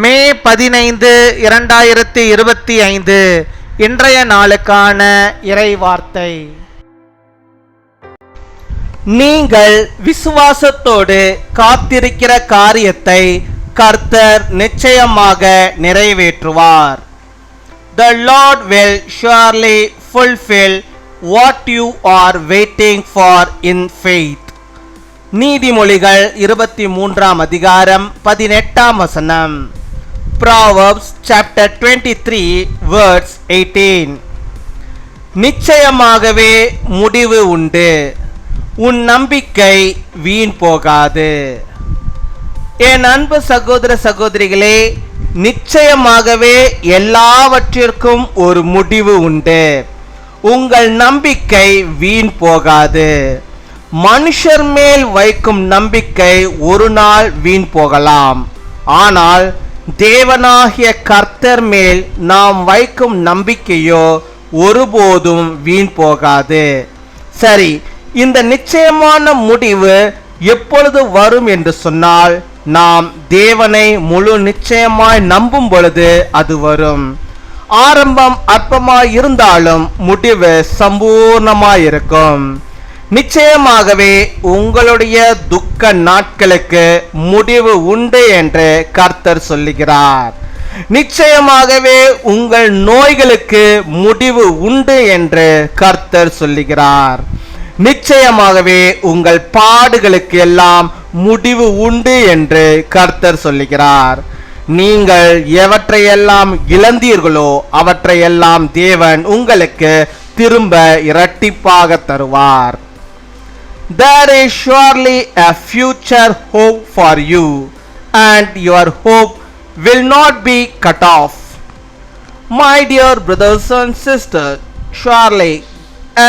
மே 15, 2025 இன்றைய நாளுக்கான இறை வார்த்தை. நீங்கள் விசுவாசத்தோடு காத்திருக்கிற காரியத்தை கர்த்தர் நிச்சயமாக நிறைவேற்றுவார். The Lord will surely fulfill what you are waiting for in faith. நீதிமொழிகள் 23 அதிகாரம் 18 வசனம். Proverbs chapter 23 verse 18. நிச்சயமாகவே முடிவு உண்டு, உன் நம்பிக்கை வீண் போகாது. என் அன்பு சகோதர சகோதரிகளே, நிச்சயமாகவே எல்லாவற்றிற்கும் ஒரு முடிவு உண்டு. உங்கள் நம்பிக்கை வீண் போகாது. மனுஷர் மேல் வைக்கும் நம்பிக்கை ஒரு நாள் வீண் போகலாம், ஆனால் தேவனாகிய கர்த்தர் மேல் நாம் வைக்கும் நம்பிக்கையோ ஒருபோதும் வீண் போகாது. சரி, இந்த நிச்சயமான முடிவு எப்பொழுது வரும் என்று சொன்னால், நாம் தேவனை முழு நிச்சயமாய் நம்பும் பொழுது அது வரும். ஆரம்பம் அற்பமாய் இருந்தாலும் முடிவு சம்பூர்ணமாயிருக்கும். நிச்சயமாகவே உங்களுடைய துக்க நாட்களுக்கு முடிவு உண்டு என்று கர்த்தர் சொல்லுகிறார். நிச்சயமாகவே உங்கள் நோய்களுக்கு முடிவு உண்டு என்று கர்த்தர் சொல்லுகிறார். நிச்சயமாகவே உங்கள் பாடுகளுக்கு எல்லாம் முடிவு உண்டு என்று கர்த்தர் சொல்லுகிறார். நீங்கள் எவற்றையெல்லாம் இழந்தீர்களோ அவற்றையெல்லாம் தேவன் உங்களுக்கு திரும்ப இரட்டிப்பாக தருவார். There is surely a future hope for you, and your hope will not be cut off. My dear brothers and sisters, surely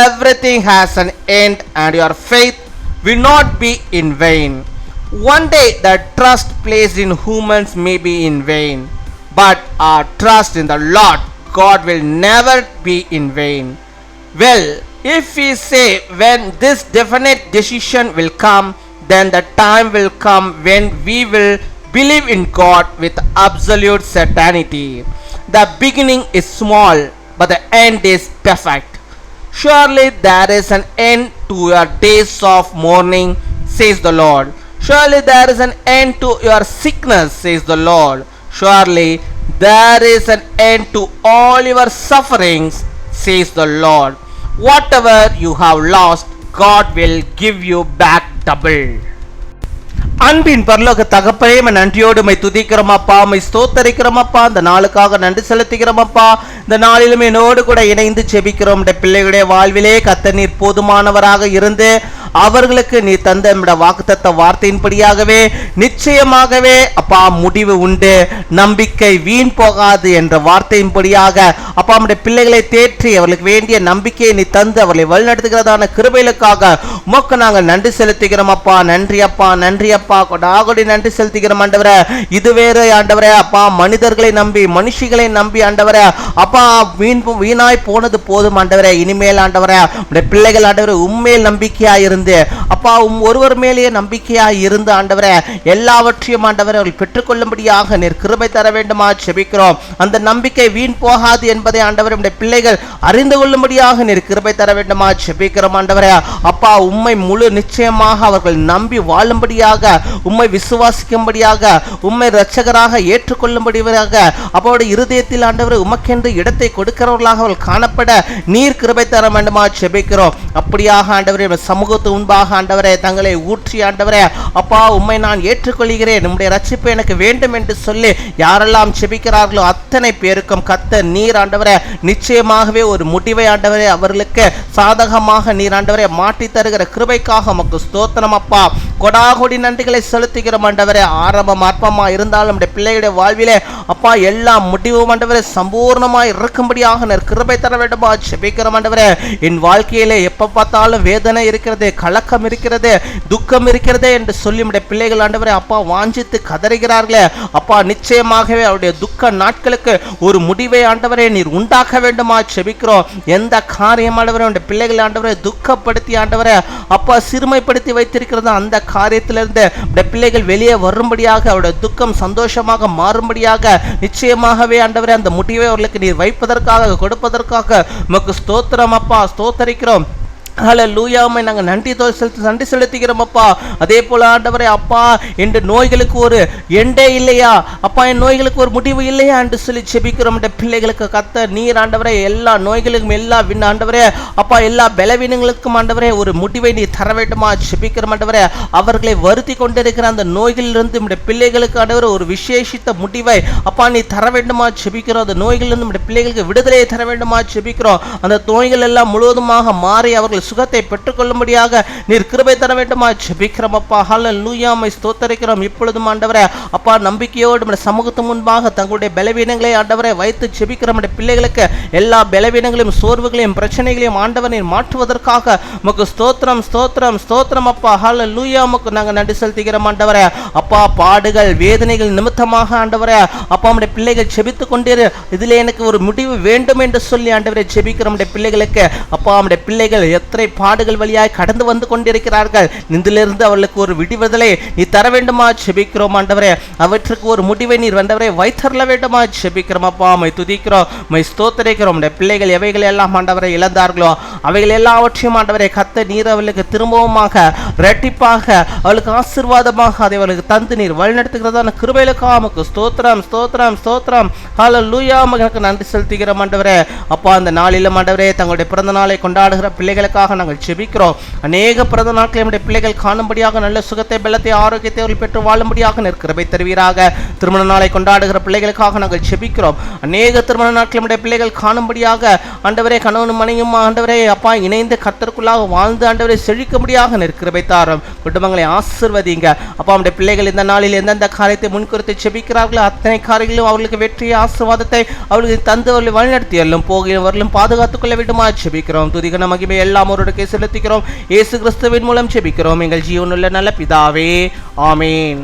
everything has an end, and your faith will not be in vain. One day the trust placed in humans may be in vain, but our trust in the Lord God will never be in vain. Well, if we say when this definite decision will come, then the time will come when we will believe in God with absolute certainty. The beginning is small, but the end is perfect. Surely there is an end to your days of mourning, says the Lord. Surely there is an end to your sickness, says the Lord. Surely there is an end to all your sufferings, says the Lord. Whatever you have lost, God will give you back double. அன்பின் பரலோக தகப்பனே, நன்றியோடு my துதிக்கிறோம் அப்பா, my ஸ்தோத்தரிக்கிறோம் அப்பா. இந்த நாளுக்காக நன்றி செலுத்துகிறோம் அப்பா. இந்த நாளிலும் என்னோடு கூட இணைந்து செபிக்கிறோம். பிள்ளைகளுடைய வாழ்விலே கர்த்தர் நீர் போதுமானவராக இருந்து அவர்களுக்கு நீ தந்த வாக்குத்தத்த வார்த்தையின்படியாகவே நிச்சயமாகவே அப்பா முடிவு உண்டு, நம்பிக்கை வீண் போகாது என்ற வார்த்தையின்படியாக அப்பா நம்முடைய பிள்ளைகளை தேற்றி அவர்களுக்கு வேண்டிய நம்பிக்கையை நீ தந்து அவர்களை வழிநடத்துகிறதான கிருபைகளுக்காக உமக்கு நாங்கள் நன்றி செலுத்துகிறோம் அப்பா. நன்றி அப்பா, நன்றி அப்பா, கொடாகொடி நன்றி செலுத்துகிறோம் ஆண்டவரே. இதுவேறு ஆண்டவரே அப்பா, மனிதர்களை நம்பி மனுஷிகளை நம்பி ஆண்டவரே அப்பா வீணாய் போனது போதும் ஆண்டவரே. இனிமேல் ஆண்டவரே பிள்ளைகள் ஆண்டவரே உண்மையில் நம்பிக்கையா இருந்து அப்பா ஒருவர் மேலேயே நம்பிக்கையா இருந்து ஆண்டவரே எல்லாவற்றையும் ஆண்டவரே அவர்கள் பெற்றுக்கொள்ளும்படியாக நீர் கிருபை தர வேண்டுமா செபிக்கிறோம். அந்த நம்பிக்கை வீண் போகாது என்பதை ஆண்டவரே நம்முடைய பிள்ளைகள் அறிந்து கொள்ளும்படியாக நீர் கிருபை தர வேண்டுமா செபிக்கிறோம் ஆண்டவரே. அப்பா உம்மை முழு நிச்சயமாக அவர்கள் நம்பி வாழும்படியாக, உம்மை விசுவாசிக்கும்படியாக, உம்மை இரட்சகராக ஏற்றுக்கொள்ளும்படியாக அப்போது இருதயத்தில் ஆண்டவரே உமக்கென்று இடத்தை கொடுக்கிறவர்களாக அவர்கள் காணப்பட நீர் கிருபை தர வேண்டுமா செபிக்கிறோம். அப்படியாக ஆண்டவரே சமூகத்து முன்பாக ஆண்டவரே தங்களை ஊற்றி ஆண்டவரே அப்பா உம்மை நான் ஏற்றுக்கொள்கிறேன், நம்முடைய ரட்சிப்பு எனக்கு வேண்டும் என்று சொல்லி யாரெல்லாம் செபிக்கிறார்களோ அத்தனை பேருக்கும் கர்த்தர் நீர் ஆண்டவரே நிச்சயமாகவே ஒரு முடிவை ஆண்டவரே அவர்களுக்கு சாதகமாக நீர் ஆண்டவரே மாற்றி தருகிற கிருபைக்காக உமக்கு ஸ்தோத்திரம் அப்பா. கொடாகொடி நன்றிகளை செலுத்துகிறோம் ஆண்டவரே. ஆரம்பம் அற்பமா இருந்தாலும் நம்முடைய பிள்ளைகளுடைய வாழ்விலே அப்பா அப்பா எல்லா முடிவும் ஆண்டவரே சம்பூர்ணமாய் இருக்கும்படியாக நீர் கிருபை தர வேண்டுமா ஜெபிக்கிறோம் ஆண்டவரே. என் வாழ்க்கையிலே எப்ப பார்த்தாலும் வேதனை இருக்கிறது, கலக்கம் இருக்கிறது, துக்கம் இருக்கிறது என்று சொல்லி நம்முடைய பிள்ளைகள் ஆண்டவரே அப்பா வாஞ்சித்து கதறுகிறார்களே அப்பா, நிச்சயமாகவே அவருடைய துக்க நாட்களுக்கு ஒரு முடிவை ஆண்டவரே நீர் உண்டாக்க வேண்டுமா ஜெபிக்கிறோம். எந்த காரியம் ஆண்டவரே உடைய பிள்ளைகள் ஆண்டவரே துக்கப்படுத்தி ஆண்டவரே அப்பா சிறுமைப்படுத்தி வைத்திருக்கிறது அந்த காரியத்திலிருந்து பிள்ளைகள் வெளியே வரும்படியாக அவருடைய துக்கம் சந்தோஷமாக மாறும்படியாக நிச்சயமாகவே ஆண்டவரே அந்த முடிவை அவர்களுக்கு நீர் வைப்பதற்காக கொடுப்பதற்காக உமக்கு ஸ்தோத்திரம் அப்பா, ஸ்தோத்தரிக்கிறோம். ஹல்லேலூயா. நாங்கள் நன்றி செலுத்துகிறோம் அப்பா. அதே போல ஆண்டவரே அப்பா, என் நோய்களுக்கு ஒரு எண்டே இல்லையா அப்பா, என் நோய்களுக்கு ஒரு முடிவு இல்லையா என்று சொல்லி ஜெபிக்கிறோம். பிள்ளைகளுக்கு கத்த நீர் ஆண்டவரே எல்லா நோய்களுக்கும் எல்லா ஆண்டவரே அப்பா எல்லா பலவீனங்களுக்கும் ஆண்டவரே ஒரு முடிவை நீ தர வேண்டுமா ஜெபிக்கிறோம் ஆண்டவரே. அவர்களை வருத்தி கொண்டிருக்கிற அந்த நோய்களிலிருந்து நம்முடைய பிள்ளைகளுக்கு ஆண்டவரே ஒரு விசேஷித்த முடிவை அப்பா நீ தர வேண்டுமா ஜெபிக்கிறோம். அந்த நோய்களிலிருந்து நம்முடைய பிள்ளைகளுக்கு விடுதலையை தர வேண்டுமா ஜெபிக்கிறோம். அந்த நோய்கள் எல்லாம் முழுவதுமாக மாறி அவர்கள் சுகத்தை பெற்றுக்கொள்ளும்படியாக நீர் கிருபை தர வேண்டுமா ஜெபிக்கிறோம் அப்பா. ஹல்லேலூயா. ஸ்தோத்தரிக்கிறோம். இப்பொழுதும் ஆண்டவரே அப்பா நம்பிக்கையோடு நம்முடைய சமூகத்து முன்பாக தங்களுடைய பலவீனங்களை ஆண்டவரை வைத்து ஜெபிக்கிற நம்முடைய பிள்ளைகளுக்கு எல்லா பலவீனங்களையும் சோர்வுகளையும் பிரச்சனைகளையும் ஆண்டவரை மாற்றுவதற்காக உமக்கு ஸ்தோத்திரம் ஸ்தோத்திரம் ஸ்தோத்திரம் அப்பா. ஹல்லேலூயா. உமக்கு நாங்கள் நன்றி செலுத்துகிறோம் ஆண்டவரே அப்பா. பாடுகள் வேதனைகள் நிமித்தமாக ஆண்டவரே அப்பா நம்முடைய பிள்ளைகள் ஜெபித்துக் கொண்டிரு, இதில் எனக்கு ஒரு முடிவு வேண்டும் என்று சொல்லி ஆண்டவரை ஜெபிக்கிற நம்முடைய பிள்ளைகளுக்கு அப்பா நம்முடைய பிள்ளைகள் எத்தனை பாடுகள் வழியாய் கடந்து வந்து கொண்டிருக்கிறார்கள். இதிலிருந்து அவர்களுக்கு ஒரு விடுதலை நீ தர வேண்டுமா ஜெபிக்கிறோம் ஆண்டவரே. அவற்றுக்கு ஒரு முடிவை நீர் ஆண்டவரே வைத்தரல வேண்டுமா ஜெபிக்கிறோம் அப்பா. மை துதிக்கிறோம், மை ஸ்தோத்திரிக்கிறோம். பிள்ளைகள் எவைகள் எல்லாம் ஆண்டவரை இழந்தார்களோ அவைகள் எல்லாவற்றையும் ஆண்டவரை கத்த நீர் அவர்களுக்கு திரும்பவுமாக இரட்டிப்பாக அவளுக்கு ஆசீர்வாதமாக அதை அவளுக்கு தந்து நீர் வழிநடத்துகிறதான கிருபைகளுக்காக உமக்கு ஸ்தோத்திரம் ஸ்தோத்திரம் ஸ்தோத்திரம். ஹல்லேலூயா. உமக்கு நன்றி செலுத்துகிறோம் ஆண்டவரே அப்பா. அந்த நாளிலும் ஆண்டவரே தங்களுடைய பிறந்த நாளை கொண்டாடுகிற பிள்ளைகளுக்காக நாங்கள் ஜெபிக்கிறோம். அநேக பிறந்த நாட்களை நம்முடைய பிள்ளைகள் காணும்படியாக நல்ல சுகத்தை பலத்தை ஆரோக்கியத்தை அவர்கள் பெற்று வாழும்படியாக கிருபை தருவீராக. திருமண நாளை கொண்டாடுகிற பிள்ளைகளுக்காக நாங்கள் ஜெபிக்கிறோம். அநேக திருமண நாட்களை நம்முடைய பிள்ளைகள் காணும்படியாக ஆண்டவரே கணவனும் மனைவியும் ஆண்டவரே அப்பா இணைந்து கர்த்தருக்குள்ளாக வாழ்ந்து ஆண்டவரை செழிக்கும்படியாக கிருபை தாரும். குடும்பங்களை ஆசீர்வதிங்க அப்பா. நம்முடைய பிள்ளைகள் இந்த நாளில் எந்தெந்த காரியத்தை முன்குறித்து ஜெபிக்கிறார்களோ அத்தனை காரியங்களும் அவர்களுக்கு வெற்றியை ஆசீர்வாதத்தை அவர்களுக்கு தந்து அவர்களை வழிநடத்தி எல்லாம் போகிறவர்களும் பாதுகாத்துக் கொள்ள வேண்டுமா ஜெபிக்கிறோம். துதிகன மகிமை எல்லாம் அவருடைய செலுத்துகிறோம். இயேசு கிறிஸ்துவின் மூலம் ஜெபிக்கிறோம் எங்கள் ஜீவனுள்ள நல்ல பிதாவே. ஆமீன்.